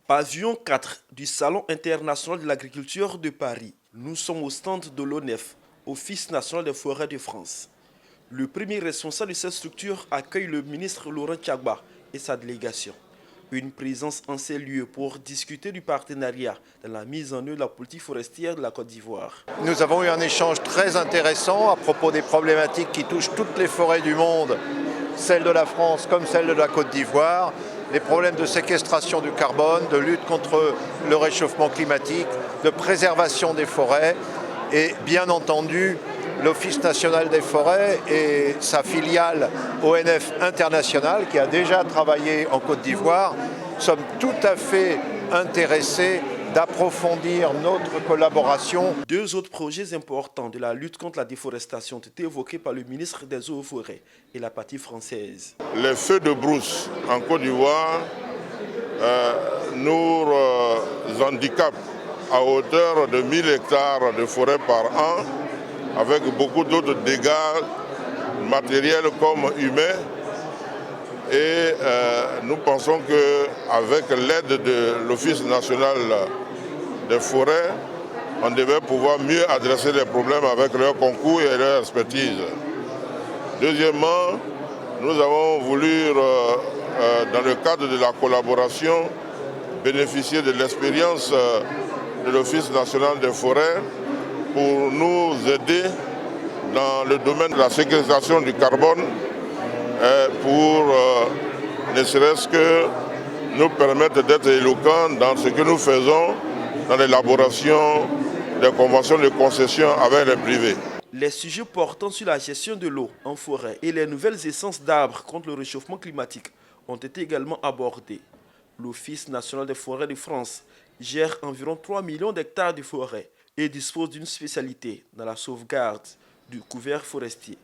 Pavillon 4 du Salon international de l'agriculture de Paris. Nous sommes au stand de l'ONEF, Office national des forêts de France. Le premier responsable de cette structure accueille le ministre Laurent Tchagba et sa délégation. Une présence en ces lieux pour discuter du partenariat dans la mise en œuvre de la politique forestière de la Côte d'Ivoire. Nous avons eu un échange très intéressant à propos des problématiques qui touchent toutes les forêts du monde, celles de la France comme celles de la Côte d'Ivoire, les problèmes de séquestration du carbone, de lutte contre le réchauffement climatique, de préservation des forêts et bien entendu l'Office national des forêts et sa filiale ONF International qui a déjà travaillé en Côte d'Ivoire sommes tout à fait intéressés d'approfondir notre collaboration. Deux autres projets importants de la lutte contre la déforestation ont été évoqués par le ministre des Eaux et Forêts et la partie française. Les feux de brousse en Côte d'Ivoire nous handicapent à hauteur de 1000 hectares de forêt par an, avec beaucoup d'autres dégâts matériels comme humains. Et nous pensons qu'avec l'aide de l'Office national des forêts, on devait pouvoir mieux adresser les problèmes avec leur concours et leur expertise. Deuxièmement, nous avons voulu, dans le cadre de la collaboration, bénéficier de l'expérience de l'Office national des forêts pour nous aider dans le domaine de la séquestration du carbone, pour ne serait-ce que nous permettre d'être éloquents dans ce que nous faisons dans l'élaboration des conventions de concession avec les privés. Les sujets portant sur la gestion de l'eau en forêt et les nouvelles essences d'arbres contre le réchauffement climatique ont été également abordés. L'Office national des forêts de France gère environ 3 millions d'hectares de forêt et dispose d'une spécialité dans la sauvegarde du couvert forestier.